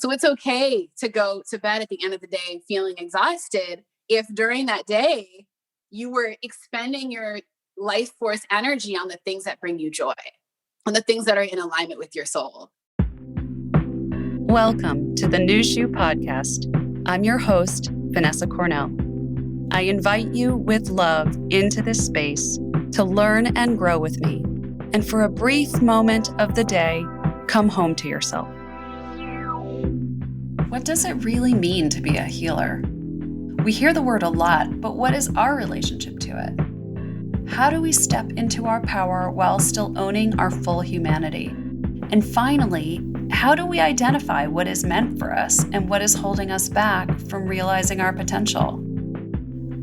So it's okay to go to bed at the end of the day feeling exhausted if during that day you were expending your life force energy on the things that bring you joy, on the things that are in alignment with your soul. Welcome to the New Shoe Podcast. I'm your host, Vanessa Cornell. I invite you with love into this space to learn and grow with me. And for a brief moment of the day, come home to yourself. What does it really mean to be a healer? We hear the word a lot, but what is our relationship to it? How do we step into our power while still owning our full humanity? And finally, how do we identify what is meant for us and what is holding us back from realizing our potential?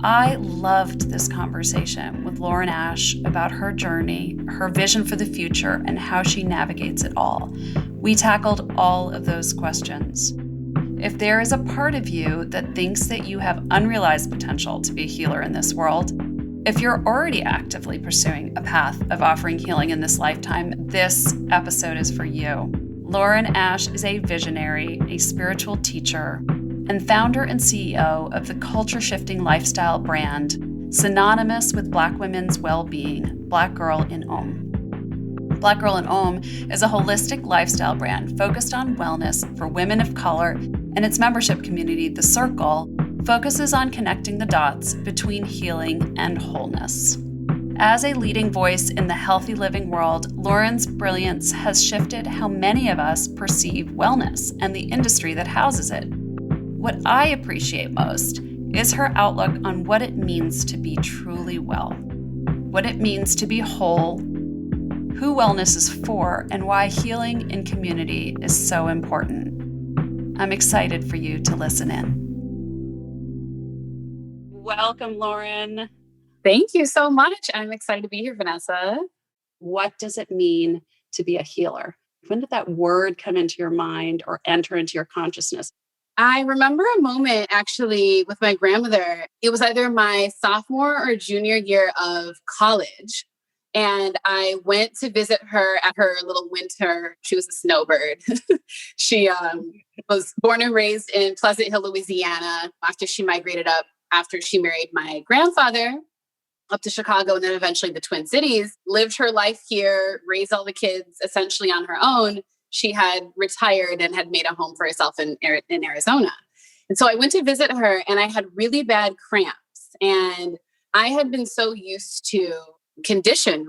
I loved this conversation with Lauren Ash about her journey, her vision for the future, and how she navigates it all. We tackled all of those questions. If there is a part of you that thinks that you have unrealized potential to be a healer in this world, if you're already actively pursuing a path of offering healing in this lifetime, this episode is for you. Lauren Ash is a visionary, a spiritual teacher, and founder and CEO of the culture-shifting lifestyle brand, synonymous with Black women's well-being, Black Girl in Ohm. Black Girl in Ohm is a holistic lifestyle brand focused on wellness for women of color, and its membership community, The Circle, focuses on connecting the dots between healing and wholeness. As a leading voice in the healthy living world, Lauren's brilliance has shifted how many of us perceive wellness and the industry that houses it. What I appreciate most is her outlook on what it means to be truly well, what it means to be whole, who wellness is for, and why healing in community is so important. I'm excited for you to listen in. Welcome, Lauren. Thank you so much. I'm excited to be here, Vanessa. What does it mean to be a healer? When did that word come into your mind or enter into your consciousness? I remember a moment actually with my grandmother. It was either my sophomore or junior year of college. And I went to visit her at her little winter. She was a snowbird. She was born and raised in Pleasant Hill, Louisiana, after she migrated up, after she married my grandfather up to Chicago and then eventually the Twin Cities, lived her life here, raised all the kids essentially on her own. She had retired and had made a home for herself in Arizona. And so I went to visit her and I had really bad cramps. And I had been so conditioned,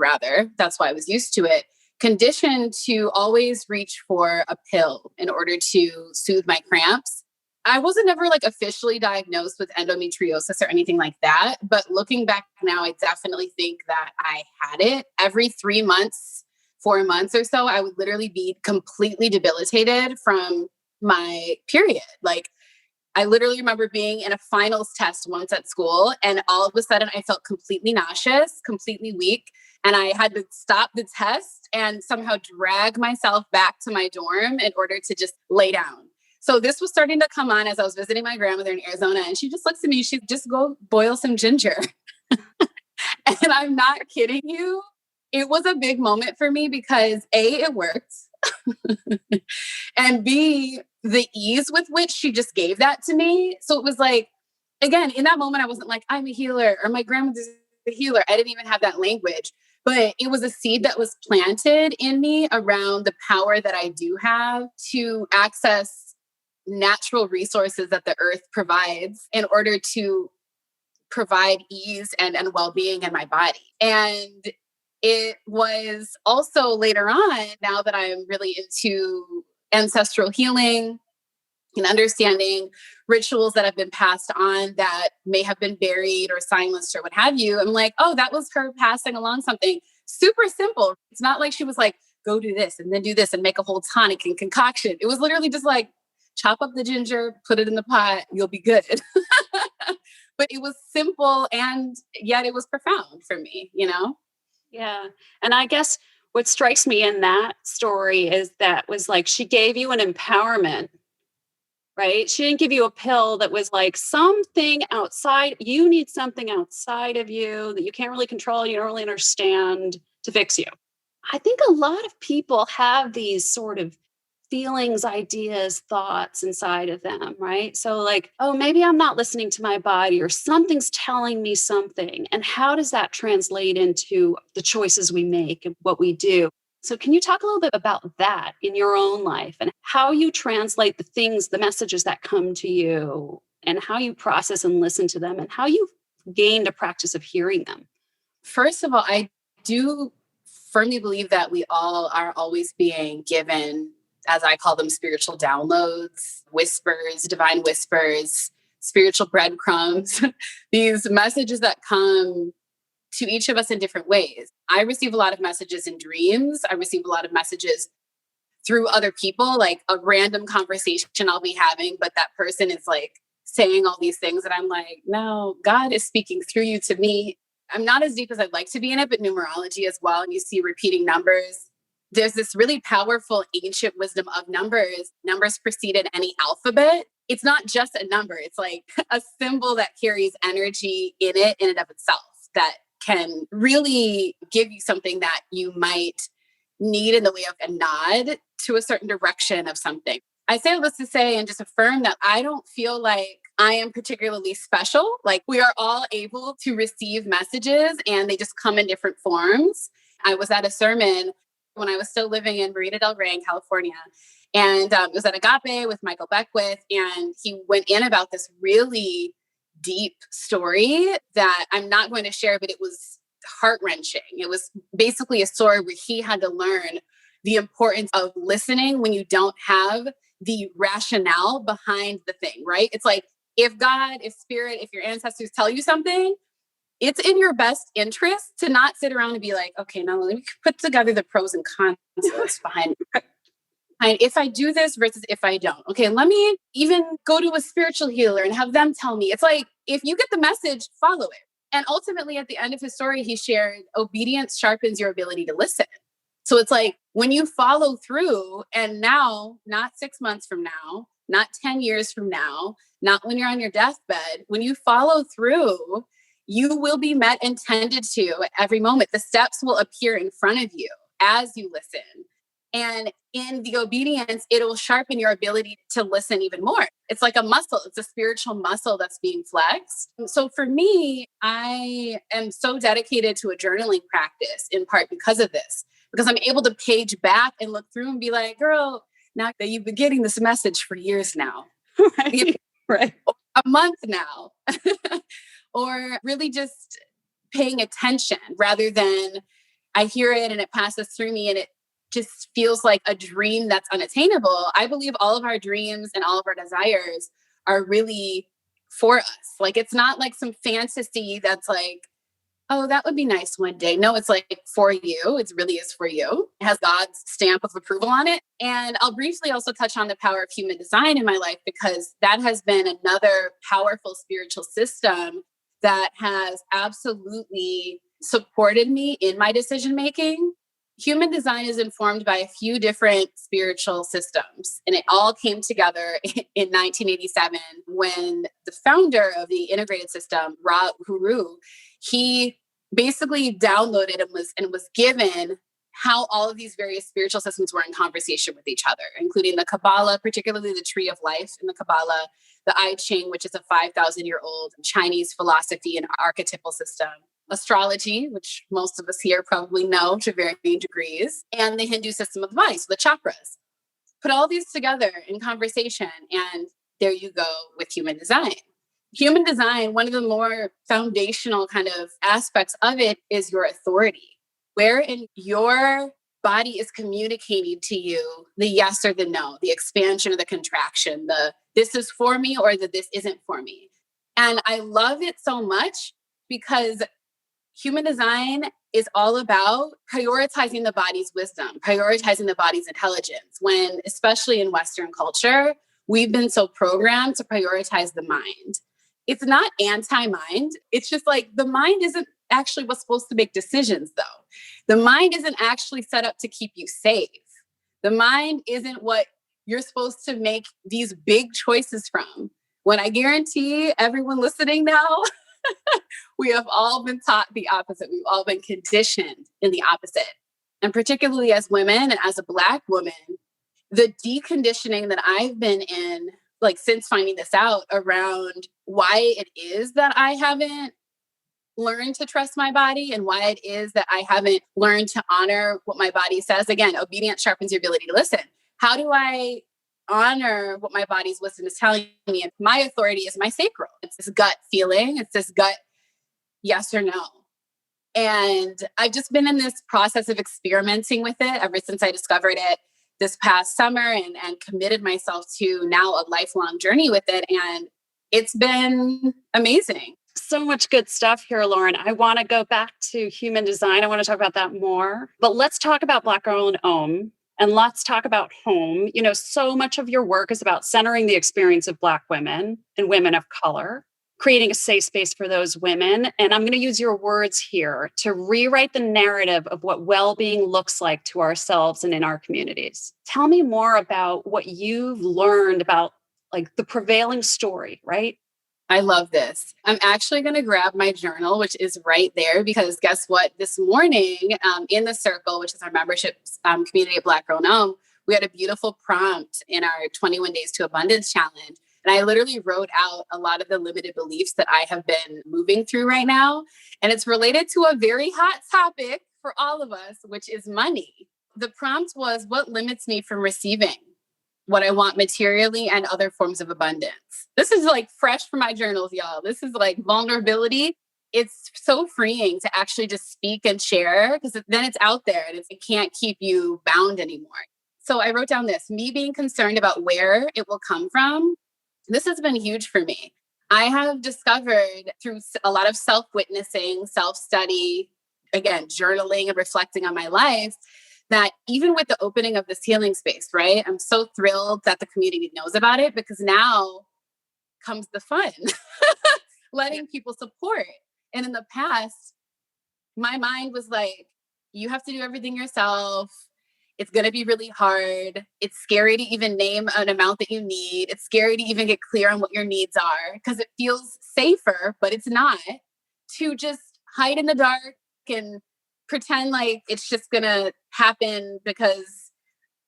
that's why I was used to it, conditioned to always reach for a pill in order to soothe my cramps. I wasn't ever officially diagnosed with endometriosis or anything like that. But looking back now, I definitely think that I had it. Every 3 months, 4 months or so, I would literally be completely debilitated from my period. I literally remember being in a finals test once at school, and all of a sudden I felt completely nauseous, completely weak. And I had to stop the test and somehow drag myself back to my dorm in order to just lay down. So this was starting to come on as I was visiting my grandmother in Arizona, and she just looks at me, she just go boil some ginger. And I'm not kidding you. It was a big moment for me because A, it worked. And B, the ease with which she just gave that to me. So it was again, in that moment, I wasn't I'm a healer or my grandmother's a healer. I didn't even have that language, but it was a seed that was planted in me around the power that I do have to access natural resources that the earth provides in order to provide ease and well-being in my body. And it was also later on, now that I'm really into ancestral healing and understanding rituals that have been passed on that may have been buried or silenced or what have you, I'm oh, that was her passing along something super simple. It's not like she was go do this and then do this and make a whole tonic and concoction. It was literally just chop up the ginger, put it in the pot, you'll be good. But it was simple and yet it was profound for me, Yeah. And I guess what strikes me in that story is that was she gave you an empowerment, right? She didn't give you a pill that was something outside. You need something outside of you that you can't really control, you don't really understand to fix you. I think a lot of people have these sort of feelings, ideas, thoughts inside of them, right? So, like, oh, maybe I'm not listening to my body or something's telling me something. And how does that translate into the choices we make and what we do? So, can you talk a little bit about that in your own life and how you translate the things, the messages that come to you, and how you process and listen to them, and how you've gained a practice of hearing them? First of all, I do firmly believe that we all are always being given, as I call them, spiritual downloads, whispers, divine whispers, spiritual breadcrumbs, these messages that come to each of us in different ways. I receive a lot of messages in dreams. I receive a lot of messages through other people, like a random conversation I'll be having, but that person is like saying all these things. And I'm like, no, God is speaking through you to me. I'm not as deep as I'd like to be in it, but numerology as well. And you see repeating numbers. There's this really powerful ancient wisdom of numbers. Numbers preceded any alphabet. It's not just a number, it's like a symbol that carries energy in it, in and of itself, that can really give you something that you might need in the way of a nod to a certain direction of something. I say all this to say and just affirm that I don't feel like I am particularly special. Like, we are all able to receive messages and they just come in different forms. I was at a sermon when I was still living in Marina del Rey in California. And it was at Agape with Michael Beckwith. And he went in about this really deep story that I'm not going to share, but it was heart wrenching. It was basically a story where he had to learn the importance of listening when you don't have the rationale behind the thing, right? It's like, if God, if spirit, if your ancestors tell you something, it's in your best interest to not sit around and be like, okay, now let me put together the pros and cons behind if I do this versus if I don't. Okay, let me even go to a spiritual healer and have them tell me. It's like, if you get the message, follow it. And ultimately, at the end of his story, he shared obedience sharpens your ability to listen. So it's like, when you follow through, and now, not 6 months from now, not 10 years from now, not when you're on your deathbed, when you follow through, you will be met and tended to at every moment. The steps will appear in front of you as you listen. And in the obedience, it'll sharpen your ability to listen even more. It's like a muscle, it's a spiritual muscle that's being flexed. So for me, I am so dedicated to a journaling practice in part because of this, because I'm able to page back and look through and be like, girl, now that you've been getting this message for years now, Right. Right. a month now, or really just paying attention rather than I hear it and it passes through me and it just feels like a dream that's unattainable. I believe all of our dreams and all of our desires are really for us. Like, it's not like some fantasy that's like, oh, that would be nice one day. No, it's like for you. It really is for you. It has God's stamp of approval on it. And I'll briefly also touch on the power of human design in my life, because that has been another powerful spiritual system that has absolutely supported me in my decision making. Human design is informed by a few different spiritual systems, and it all came together in 1987 when the founder of the integrated system, Ra Guru, he basically downloaded and was given how all of these various spiritual systems were in conversation with each other, including the Kabbalah, particularly the Tree of Life in the Kabbalah, the I Ching, which is a 5,000-year-old Chinese philosophy and archetypal system, astrology, which most of us here probably know to varying degrees, and the Hindu system of the body, so the chakras. Put all these together in conversation, and there you go with human design. Human design, one of the more foundational kind of aspects of it is your authority, wherein your body is communicating to you the yes or the no, the expansion or the contraction, the this is for me or the this isn't for me. And I love it so much because human design is all about prioritizing the body's wisdom, prioritizing the body's intelligence, when, especially in Western culture, we've been so programmed to prioritize the mind. It's not anti-mind. It's just like the mind isn't actually what's supposed to make decisions, though. The mind isn't actually set up to keep you safe. The mind isn't what you're supposed to make these big choices from. When I guarantee everyone listening now, we have all been taught the opposite. We've all been conditioned in the opposite. And particularly as women and as a Black woman, the deconditioning that I've been in, like since finding this out around why it is that I haven't learned to trust my body and why it is that I haven't learned to honor what my body says. Again, obedience sharpens your ability to listen. How do I honor what my body's wisdom is telling me? And my authority is my sacral. It's this gut feeling. It's this gut yes or no. And I've just been in this process of experimenting with it ever since I discovered it this past summer and committed myself to now a lifelong journey with it. And it's been amazing. So much good stuff here, Lauren. I want to go back to human design. I want to talk about that more. But let's talk about Black Owned Ohm and let's talk about home. You know, so much of your work is about centering the experience of Black women and women of color, creating a safe space for those women. And I'm going to use your words here to rewrite the narrative of what well-being looks like to ourselves and in our communities. Tell me more about what you've learned about like the prevailing story, right? I love this. I'm actually going to grab my journal, which is right there, because guess what? This morning in the Circle, which is our membership community at Black Girl Ohm, we had a beautiful prompt in our 21 Days to Abundance challenge. And I literally wrote out a lot of the limited beliefs that I have been moving through right now. And it's related to a very hot topic for all of us, which is money. The prompt was, what limits me from receiving what I want materially and other forms of abundance? This is like fresh from my journals, y'all. This is like vulnerability. It's so freeing to actually just speak and share, because then it's out there and it can't keep you bound anymore. So I wrote down this, me being concerned about where it will come from. This has been huge for me. I have discovered through a lot of self-witnessing, self-study, again, journaling and reflecting on my life, that even with the opening of this healing space, right? I'm so thrilled that the community knows about it, because now comes the fun, letting people support. And in the past, my mind was like, you have to do everything yourself. It's going to be really hard. It's scary to even name an amount that you need. It's scary to even get clear on what your needs are, because it feels safer, but it's not, to just hide in the dark and pretend like it's just going to happen because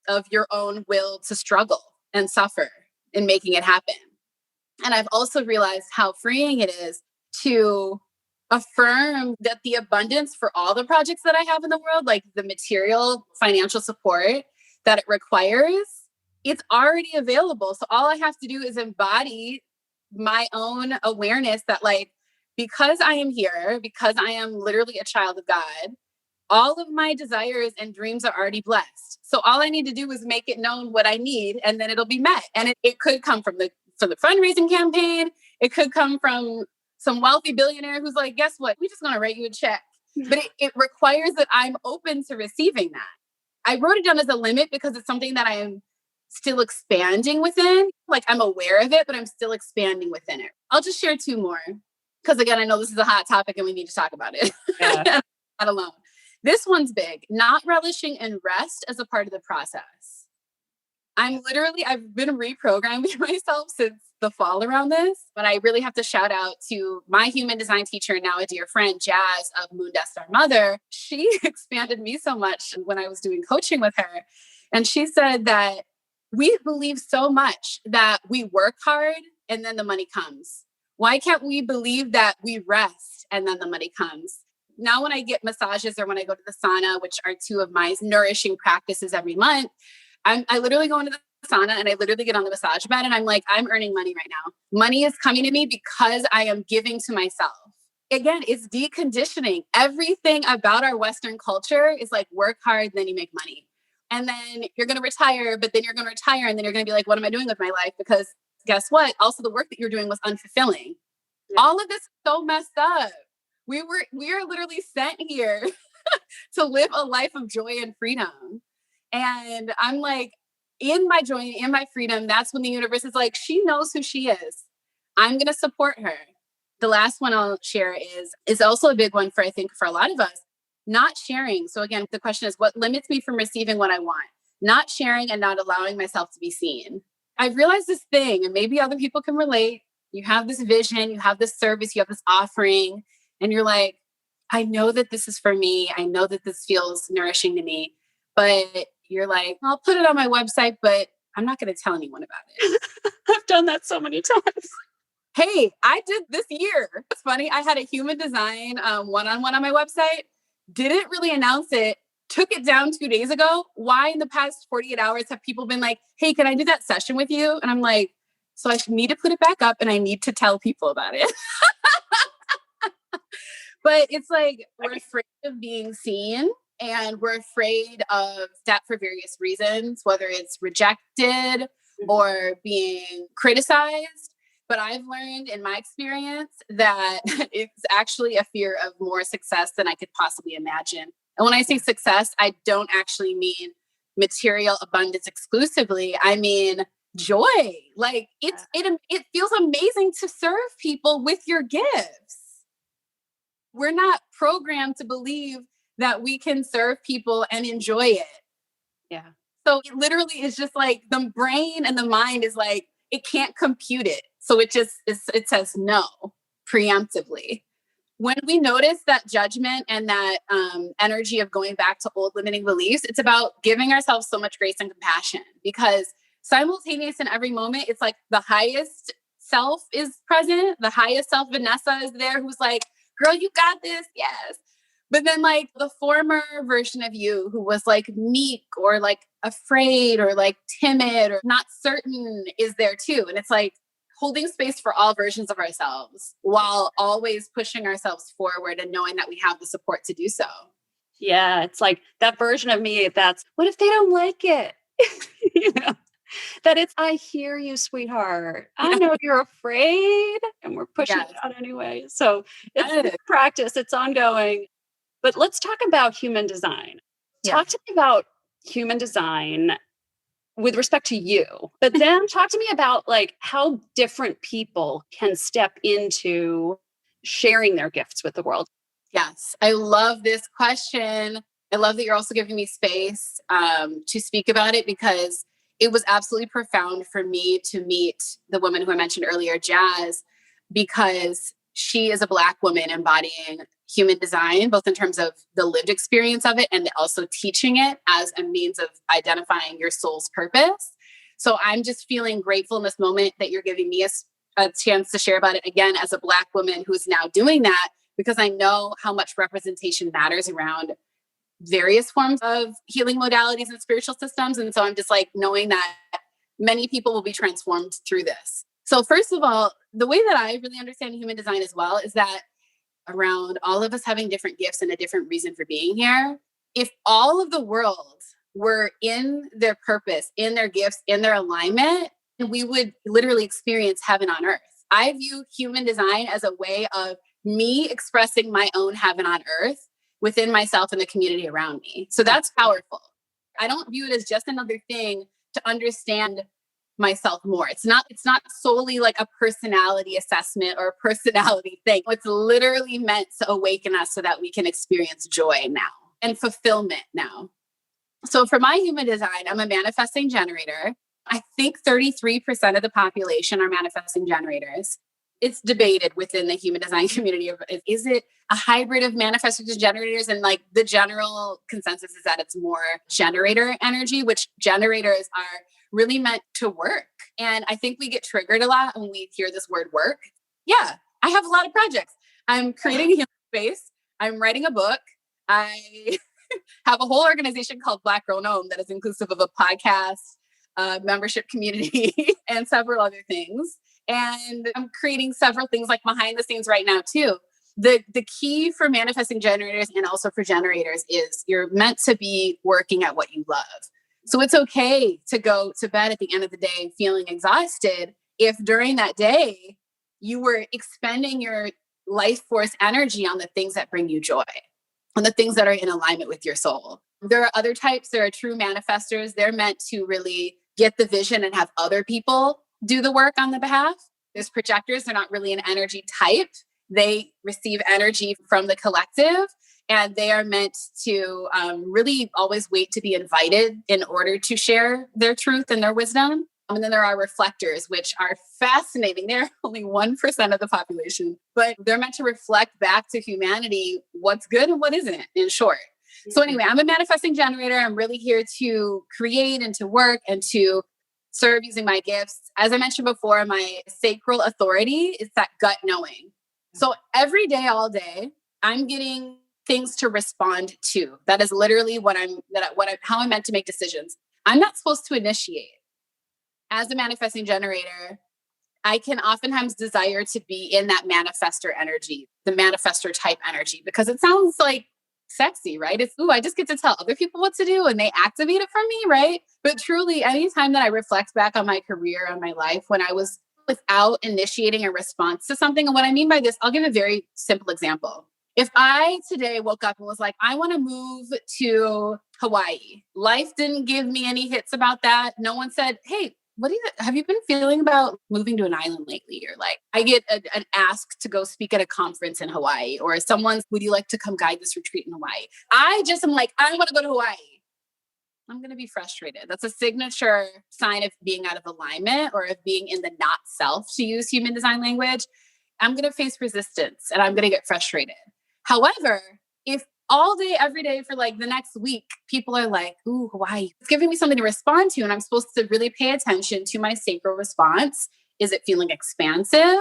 of your own will to struggle and suffer in making it happen. And I've also realized how freeing it is to affirm that the abundance for all the projects that I have in the world, like the material, financial support that it requires, it's already available. So all I have to do is embody my own awareness that, like, because I am here, because I am literally a child of God, all of my desires and dreams are already blessed. So all I need to do is make it known what I need, and then it'll be met. And it could come from the fundraising campaign. It could come from some wealthy billionaire who's like, guess what? We're just going to write you a check. But it requires that I'm open to receiving that. I wrote it down as a limit because it's something that I am still expanding within. Like, I'm aware of it, but I'm still expanding within it. I'll just share two more, because again, I know this is a hot topic and we need to talk about it. Yeah. Not alone. This one's big, not relishing in rest as a part of the process. I've been reprogramming myself since the fall around this, but I really have to shout out to my human design teacher and now a dear friend, Jazz of Moon Death Star Mother. She expanded me so much when I was doing coaching with her. And she said that we believe so much that we work hard and then the money comes. Why can't we believe that we rest and then the money comes? Now, when I get massages or when I go to the sauna, which are two of my nourishing practices every month, I literally go into the sauna and I literally get on the massage bed and I'm like, I'm earning money right now. Money is coming to me because I am giving to myself. Again, it's deconditioning. Everything about our Western culture is like, work hard, then you make money. And then you're going to retire, but then you're going to retire and then you're going to be like, what am I doing with my life? Because guess what? Also, the work that you're doing was unfulfilling. Yeah. All of this is so messed up. We are literally sent here to live a life of joy and freedom. And I'm like, in my joy, in my freedom, that's when the universe is like, she knows who she is. I'm going to support her. The last one I'll share is also a big one I think for a lot of us, not sharing. So again, the question is, what limits me from receiving what I want? Not sharing and not allowing myself to be seen. I've realized this thing, and maybe other people can relate. You have this vision, you have this service, you have this offering, and you're like, I know that this is for me. I know that this feels nourishing to me, but You're like, I'll put it on my website, but I'm not going to tell anyone about it. I've done that so many times. Hey, I did this year. It's funny. I had a human design one-on-one on my website. Didn't really announce it. Took it down 2 days ago. Why in the past 48 hours have people been like, hey, can I do that session with you? And I'm like, so I need to put it back up and I need to tell people about it. But it's like we're afraid of being seen and we're afraid of that for various reasons, whether it's rejected or being criticized. But I've learned in my experience that it's actually a fear of more success than I could possibly imagine. And when I say success, I don't actually mean material abundance exclusively. I mean joy. Like it feels amazing to serve people with your gifts. We're not programmed to believe that we can serve people and enjoy it. Yeah. So it literally is just like the brain and the mind is like, it can't compute it. So it says no preemptively. When we notice that judgment and that energy of going back to old limiting beliefs, it's about giving ourselves so much grace and compassion because simultaneous in every moment, it's like the highest self is present. The highest self, Vanessa, is there who's like, girl, you got this. Yes. But then like the former version of you who was like meek or like afraid or like timid or not certain is there too. And it's like holding space for all versions of ourselves while always pushing ourselves forward and knowing that we have the support to do so. Yeah. It's like that version of me that's, what if they don't like it? you know? That it's, I hear you, sweetheart. I know you're afraid and we're pushing Yes. it out anyway. So it's Yes. practice, it's ongoing. But let's talk about human design. Yeah. Talk to me about human design with respect to you, but then talk to me about like how different people can step into sharing their gifts with the world. Yes, I love this question. I love that you're also giving me space to speak about it because it was absolutely profound for me to meet the woman who I mentioned earlier, Jazz, because she is a Black woman embodying human design, both in terms of the lived experience of it and also teaching it as a means of identifying your soul's purpose. So I'm just feeling grateful in this moment that you're giving me a chance to share about it again as a Black woman who's now doing that because I know how much representation matters around various forms of healing modalities and spiritual systems. And so I'm just like knowing that many people will be transformed through this. So first of all, the way that I really understand human design as well is that around all of us having different gifts and a different reason for being here, if all of the world were in their purpose, in their gifts, in their alignment, we would literally experience heaven on earth. I view human design as a way of me expressing my own heaven on earth within myself and the community around me. So that's powerful. I don't view it as just another thing to understand myself more. It's not solely like a personality assessment or a personality thing. It's literally meant to awaken us so that we can experience joy now and fulfillment now. So for my human design, I'm a manifesting generator. I think 33% of the population are manifesting generators. It's debated within the human design community. Is it a hybrid of manifestors and generators? And like the general consensus is that it's more generator energy, which generators are really meant to work. And I think we get triggered a lot when we hear this word work. Yeah, I have a lot of projects. I'm creating a healing space. I'm writing a book. I have a whole organization called Island Ohm that is inclusive of a podcast, membership community, and several other things. And I'm creating several things like behind the scenes right now too. The key for manifesting generators and also for generators is you're meant to be working at what you love. So it's okay to go to bed at the end of the day feeling exhausted if during that day you were expending your life force energy on the things that bring you joy, on the things that are in alignment with your soul. There are other types. There are true manifestors. They're meant to really get the vision and have other people do the work on the behalf. There's projectors. They're not really an energy type. They receive energy from the collective, and they are meant to really always wait to be invited in order to share their truth and their wisdom. And then there are reflectors, which are fascinating. They're only 1% of the population, but they're meant to reflect back to humanity what's good and what isn't, in short. So anyway, I'm a manifesting generator. I'm really here to create and to work and to serve using my gifts. As I mentioned before, my sacral authority is that gut knowing. So every day, all day, I'm getting things to respond to. That is literally how I'm meant to make decisions. I'm not supposed to initiate. As a manifesting generator, I can oftentimes desire to be in that manifester energy, the manifester type energy, because it sounds like sexy, right? It's, ooh, I just get to tell other people what to do and they activate it for me, right? But truly, anytime that I reflect back on my career, on my life, when I was without initiating a response to something, and what I mean by this, I'll give a very simple example. If I today woke up and was like, I want to move to Hawaii, life didn't give me any hits about that. No one said, hey, have you been feeling about moving to an island lately? Or like, I get an ask to go speak at a conference in Hawaii, or someone's, would you like to come guide this retreat in Hawaii? I just am like, I want to go to Hawaii. I'm going to be frustrated. That's a signature sign of being out of alignment or of being in the not self, to use human design language. I'm going to face resistance and I'm going to get frustrated. However, if all day, every day for like the next week, people are like, ooh, Hawaii, it's giving me something to respond to. And I'm supposed to really pay attention to my sacral response. Is it feeling expansive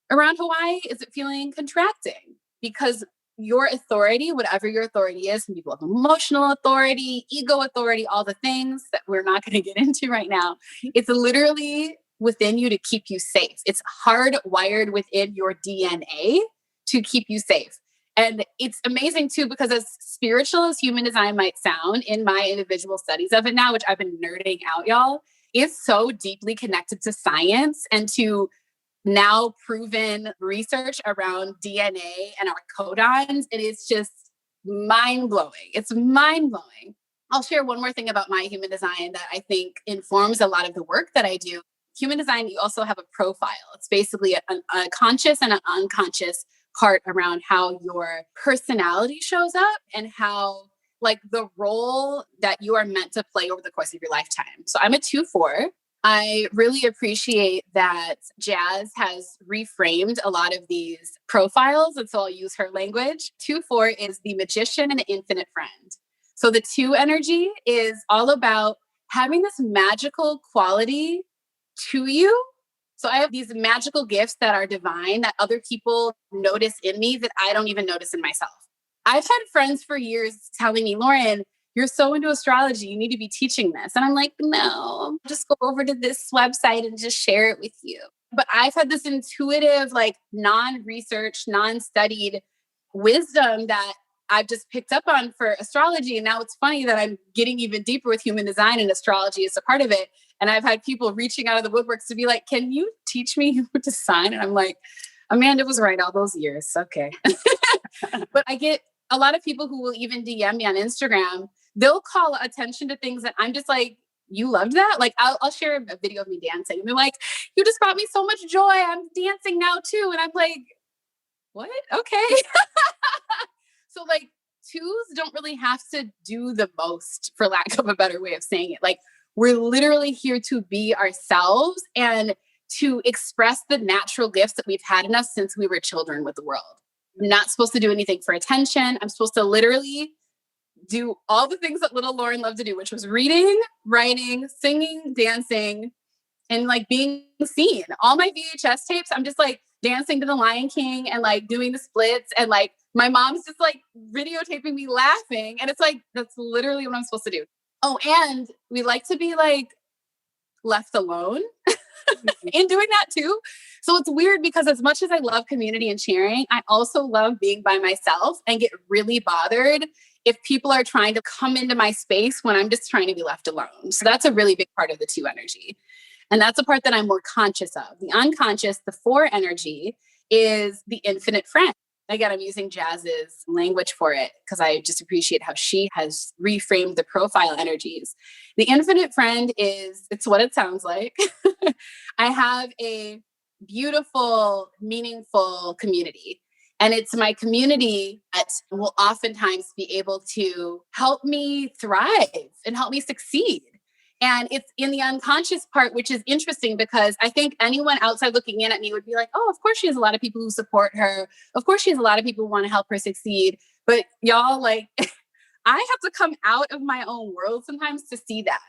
around Hawaii? Is it feeling contracting? Because your authority, whatever your authority is, some people have emotional authority, ego authority, all the things that we're not going to get into right now. It's literally within you to keep you safe. It's hardwired within your DNA to keep you safe. And it's amazing too, because as spiritual as human design might sound in my individual studies of it now, which I've been nerding out, y'all, it's so deeply connected to science and to now proven research around DNA and our codons. It is just mind blowing. It's mind blowing. I'll share one more thing about my human design that I think informs a lot of the work that I do. Human design, you also have a profile. It's basically a conscious and an unconscious part around how your personality shows up and how like the role that you are meant to play over the course of your lifetime. So I'm a 2/4. I really appreciate that Jazz has reframed a lot of these profiles. And so I'll use her language. 2/4 is the magician and the infinite friend. So the 2 energy is all about having this magical quality to you. So I have these magical gifts that are divine that other people notice in me that I don't even notice in myself. I've had friends for years telling me, Lauren, you're so into astrology, you need to be teaching this. And I'm like, no, just go over to this website and just share it with you. But I've had this intuitive, like non-research, non-studied wisdom that I've just picked up on for astrology. And now it's funny that I'm getting even deeper with human design and astrology is a part of it. And I've had people reaching out of the woodworks to be like, can you teach me human design? And I'm like, Amanda was right all those years. Okay. But I get a lot of people who will even DM me on Instagram. They'll call attention to things that I'm just like, you loved that? Like, I'll share a video of me dancing. And they're like, you just brought me so much joy. I'm dancing now too. And I'm like, what? Okay. So like 2s don't really have to do the most, for lack of a better way of saying it. Like we're literally here to be ourselves and to express the natural gifts that we've had in us since we were children with the world. I'm not supposed to do anything for attention. I'm supposed to literally do all the things that little Lauren loved to do, which was reading, writing, singing, dancing, and like being seen. All my VHS tapes, I'm just like dancing to the Lion King and like doing the splits. And like my mom's just like videotaping me laughing. And it's like, that's literally what I'm supposed to do. Oh, and we like to be like left alone in doing that too. So it's weird because as much as I love community and sharing, I also love being by myself and get really bothered if people are trying to come into my space when I'm just trying to be left alone. So that's a really big part of the 2 energy. And that's a part that I'm more conscious of. The unconscious, the 4 energy, is the infinite friend. Again, I'm using Jazz's language for it because I just appreciate how she has reframed the profile energies. The infinite friend it's what it sounds like. I have a beautiful, meaningful community. And it's my community that will oftentimes be able to help me thrive and help me succeed. And it's in the unconscious part, which is interesting because I think anyone outside looking in at me would be like, oh, of course she has a lot of people who support her. Of course she has a lot of people who want to help her succeed. But y'all, like, I have to come out of my own world sometimes to see that.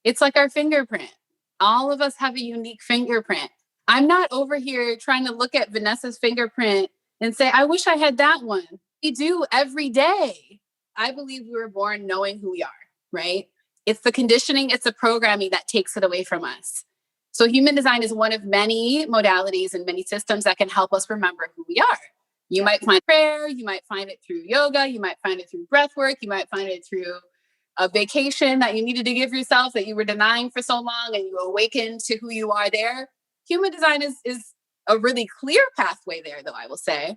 It's like our fingerprint. All of us have a unique fingerprint. I'm not over here trying to look at Vanessa's fingerprint and say, I wish I had that one. We do every day. I believe we were born knowing who we are, right? It's the conditioning, it's the programming that takes it away from us. So, human design is one of many modalities and many systems that can help us remember who we are. You might find prayer, you might find it through yoga, you might find it through breath work, you might find it through a vacation that you needed to give yourself that you were denying for so long and you awaken to who you are there. Human design is a really clear pathway there, though, I will say.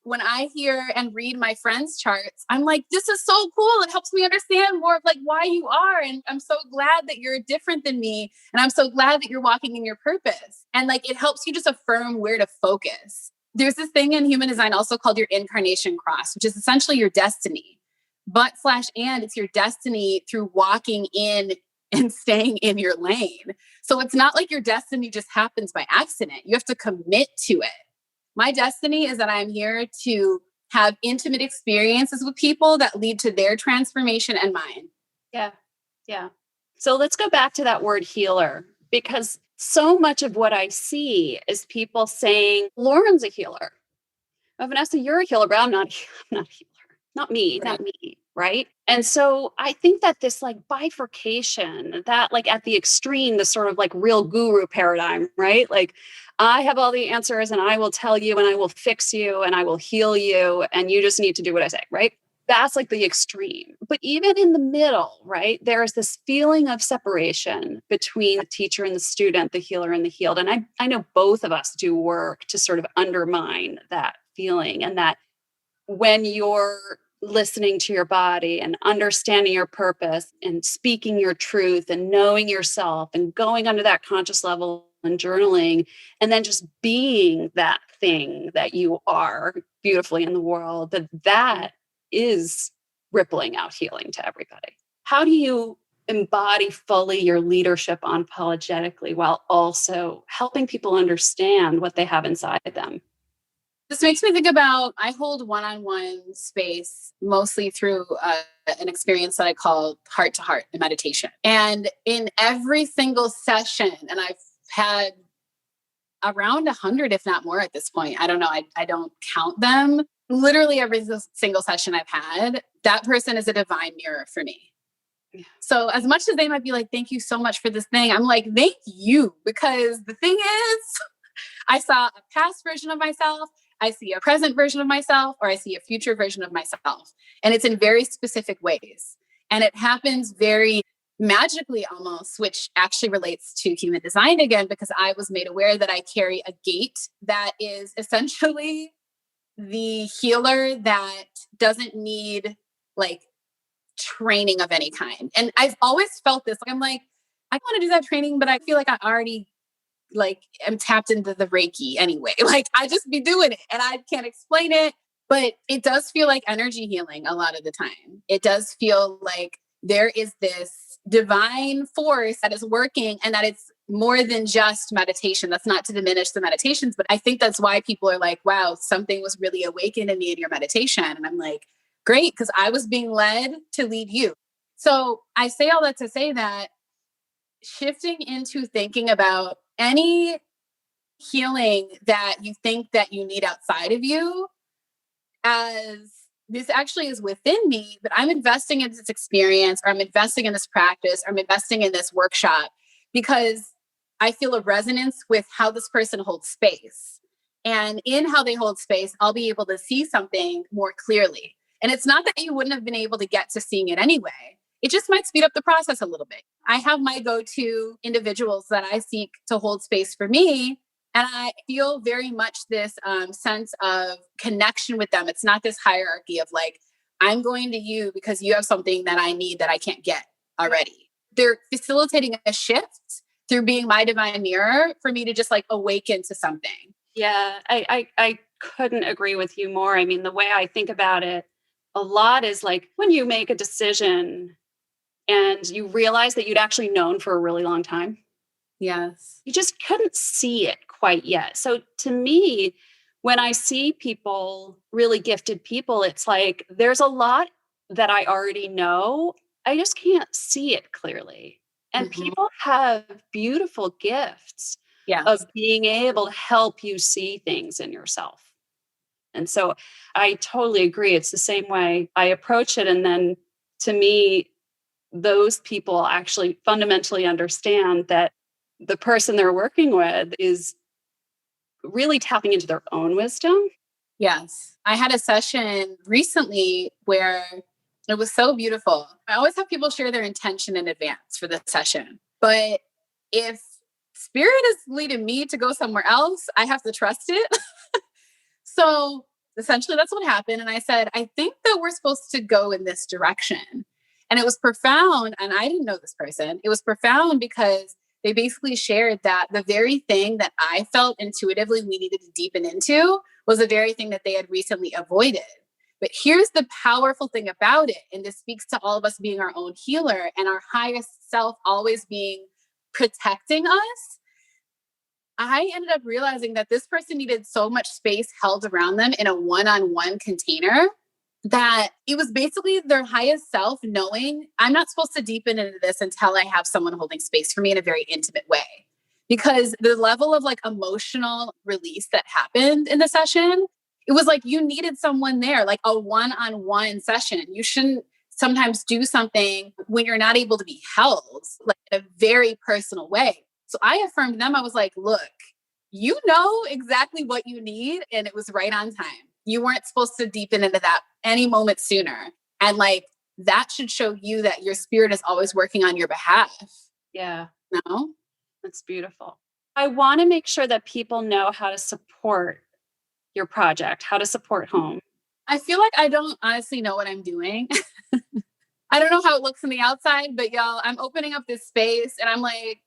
When I hear and read my friends' charts, I'm like, this is so cool. It helps me understand more of like why you are. And I'm so glad that you're different than me. And I'm so glad that you're walking in your purpose. And like it helps you just affirm where to focus. There's this thing in human design also called your incarnation cross, which is essentially your destiny. But slash and it's your destiny through walking in and staying in your lane. So it's not like your destiny just happens by accident. You have to commit to it. My destiny is that I'm here to have intimate experiences with people that lead to their transformation and mine. Yeah. Yeah. So let's go back to that word healer, because so much of what I see is people saying, Lauren's a healer. Oh, Vanessa, you're a healer, but I'm not a healer. Not me, Right. not me. Right. And so I think that this like bifurcation, that like at the extreme, the sort of like real guru paradigm, right? Like I have all the answers and I will tell you and I will fix you and I will heal you. And you just need to do what I say. Right. That's like the extreme. But even in the middle, right, there's this feeling of separation between the teacher and the student, the healer and the healed. And I know both of us do work to sort of undermine that feeling, and that when you're listening to your body and understanding your purpose and speaking your truth and knowing yourself and going under that conscious level and journaling and then just being that thing that you are beautifully in the world, that is rippling out healing to everybody. How do you embody fully your leadership unapologetically while also helping people understand what they have inside them? This makes me think about I hold one-on-one space mostly through an experience that I call heart to heart meditation. And in every single session, and I've had around 100, if not more at this point. I don't know. I don't count them. Literally every single session I've had, that person is a divine mirror for me. So as much as they might be like, thank you so much for this thing, I'm like, thank you. Because the thing is, I saw a past version of myself, I see a present version of myself, or I see a future version of myself. And it's in very specific ways. And it happens very magically almost, which actually relates to human design again, because I was made aware that I carry a gate that is essentially the healer that doesn't need like training of any kind. And I've always felt this. I'm like, I want to do that training, but I feel like I already like am tapped into the Reiki anyway. Like I just be doing it and I can't explain it, but it does feel like energy healing a lot of the time. It does feel like there is this divine force that is working and that it's more than just meditation. That's not to diminish the meditations, but I think that's why people are like, wow, something was really awakened in me in your meditation. And I'm like, great, because I was being led to lead you. So I say all that to say that shifting into thinking about any healing that you think that you need outside of you as this actually is within me, but I'm investing in this experience or I'm investing in this practice or I'm investing in this workshop because I feel a resonance with how this person holds space. And in how they hold space, I'll be able to see something more clearly. And it's not that you wouldn't have been able to get to seeing it anyway. It just might speed up the process a little bit. I have my go to individuals that I seek to hold space for me. And I feel very much this sense of connection with them. It's not this hierarchy of like, I'm going to you because you have something that I need that I can't get already. They're facilitating a shift through being my divine mirror for me to just like awaken to something. Yeah, I couldn't agree with you more. I mean, the way I think about it a lot is like when you make a decision and you realize that you'd actually known for a really long time. Yes. You just couldn't see it quite yet. So to me, when I see people, really gifted people, it's like there's a lot that I already know. I just can't see it clearly. And Mhm. people have beautiful gifts of Yes. being able to help you see things in yourself. And so I totally agree. It's the same way I approach it. And then to me, those people actually fundamentally understand that the person they're working with is really tapping into their own wisdom. Yes. I had a session recently where it was so beautiful. I always have people share their intention in advance for the session. But if spirit is leading me to go somewhere else, I have to trust it. So essentially, that's what happened. And I said, I think that we're supposed to go in this direction. And it was profound. And I didn't know this person. It was profound because they basically shared that the very thing that I felt intuitively we needed to deepen into was the very thing that they had recently avoided. But here's the powerful thing about it. And this speaks to all of us being our own healer and our highest self always being protecting us. I ended up realizing that this person needed so much space held around them in a one on one container that it was basically their highest self knowing I'm not supposed to deepen into this until I have someone holding space for me in a very intimate way. Because the level of like emotional release that happened in the session, it was like you needed someone there, like a one on one session. You shouldn't sometimes do something when you're not able to be held, like in a very personal way. So I affirmed them. I was like, look, you know exactly what you need. And it was right on time. You weren't supposed to deepen into that any moment sooner. And like that should show you that your spirit is always working on your behalf. Yeah, No? that's beautiful. I want to make sure that people know how to support your project, how to support home. I feel like I don't honestly know what I'm doing. I don't know how it looks on the outside, but y'all, I'm opening up this space and I'm like,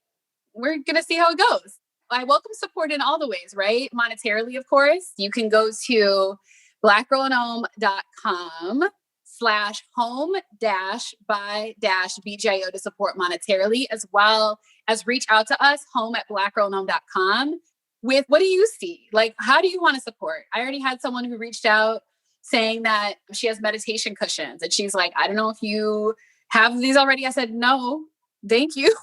we're going to see how it goes. I welcome support in all the ways, right? Monetarily, of course. You can go to blackgirlandhome.com/home dash by dash BGIO to support monetarily, as well as reach out to us, home@blackgirlandhome.com with what do you see? Like, how do you want to support? I already had someone who reached out saying that she has meditation cushions and she's like, I don't know if you have these already. I said, no, thank you.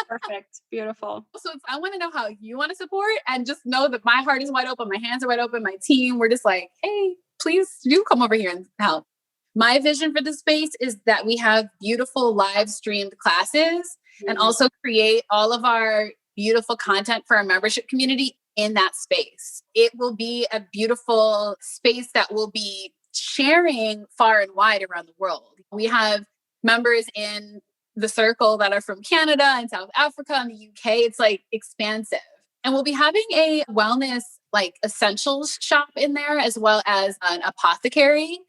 Perfect. Beautiful. So I want to know how you want to support and just know that my heart is wide open. My hands are wide open. My team, we're just like, hey, please do come over here and help. My vision for this space is that we have beautiful live streamed classes and also create all of our beautiful content for our membership community in that space. It will be a beautiful space that will be sharing far and wide around the world. We have members in the circle that are from Canada and South Africa and the UK. It's like expansive. And we'll be having a wellness like essentials shop in there as well as an apothecary.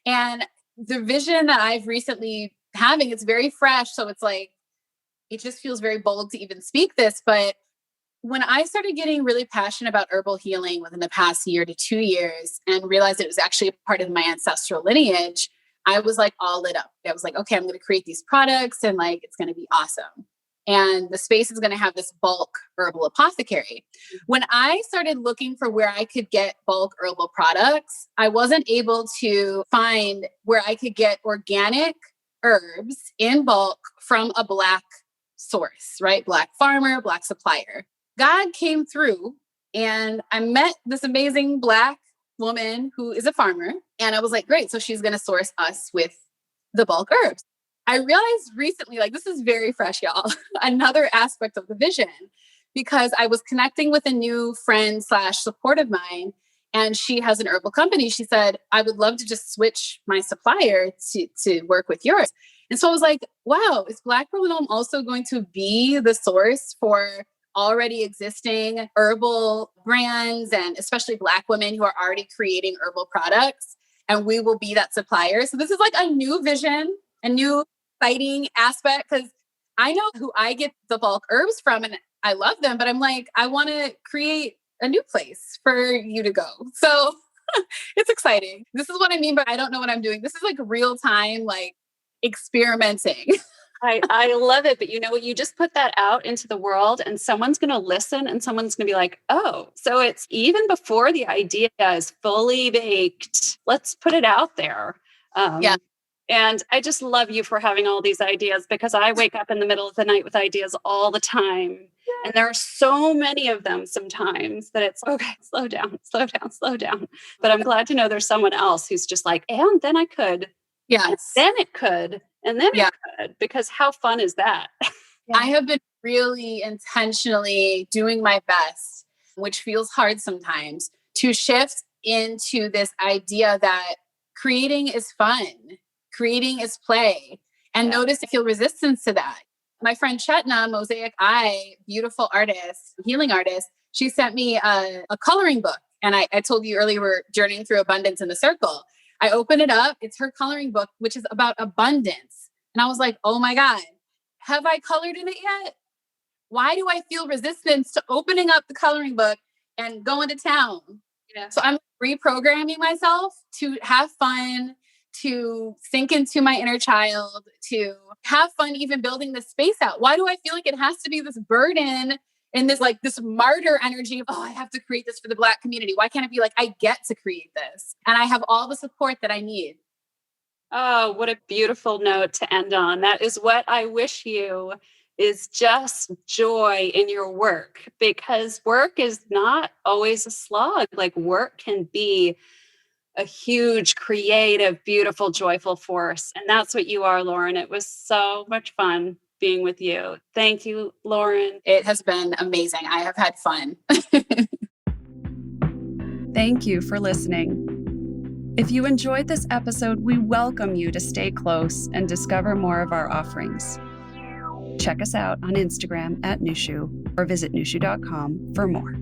And the vision that I've recently having, it's very fresh. So it's like, it just feels very bold to even speak this. But when I started getting really passionate about herbal healing within the past year to 2 years and realized it was actually a part of my ancestral lineage, I was like all lit up. I was like, okay, I'm going to create these products and like it's going to be awesome. And the space is going to have this bulk herbal apothecary. When I started looking for where I could get bulk herbal products, I wasn't able to find where I could get organic herbs in bulk from a Black source, right? Black farmer, Black supplier. God came through and I met this amazing Black woman who is a farmer. And I was like, great. So she's going to source us with the bulk herbs. I realized recently, like, this is very fresh, y'all, another aspect of the vision, because I was connecting with a new friend slash support of mine. And she has an herbal company. She said, I would love to just switch my supplier to work with yours. And so I was like, wow, is Black Girl Home also going to be the source for already existing herbal brands and especially Black women who are already creating herbal products? And we will be that supplier. So this is like a new vision, a new exciting aspect because I know who I get the bulk herbs from and I love them, but I'm like, I want to create a new place for you to go. So it's exciting. This is what I mean, but I don't know what I'm doing. This is like real time, like experimenting. I love it. But you know what? You just put that out into the world and someone's going to listen and someone's going to be like, oh, so it's even before the idea is fully baked. Let's put it out there. Yeah. And I just love you for having all these ideas because I wake up in the middle of the night with ideas all the time. And there are so many of them sometimes that it's okay, slow down, slow down, slow down. But I'm glad to know there's someone else who's just like, and then I could, and Yes. then it could, and then it Yeah. could, because how fun is that? I have been really intentionally doing my best, which feels hard sometimes, to shift into this idea that creating is fun, creating is play, and Yeah. notice I feel resistance to that. My friend Chetna, Mosaic Eye, beautiful artist, healing artist, she sent me a coloring book. And I told you earlier, we're journeying through abundance in the circle. I open it up, it's her coloring book, which is about abundance. And I was like, oh my God, have I colored in it yet? Why do I feel resistance to opening up the coloring book and going to town? Yeah. So I'm reprogramming myself to have fun, to sink into my inner child, to have fun even building the space out. Why do I feel like it has to be this burden and this martyr energy of, oh, I have to create this for the Black community? Why can't it be like, I get to create this and I have all the support that I need? Oh, what a beautiful note to end on. That is what I wish you, is just joy in your work, because work is not always a slog. Like, work can be a huge, creative, beautiful, joyful force. And that's what you are, Lauren. It was so much fun being with you. Thank you, Lauren. It has been amazing. I have had fun. Thank you for listening. If you enjoyed this episode, we welcome you to stay close and discover more of our offerings. Check us out on Instagram @Nushu or visit nushu.com for more.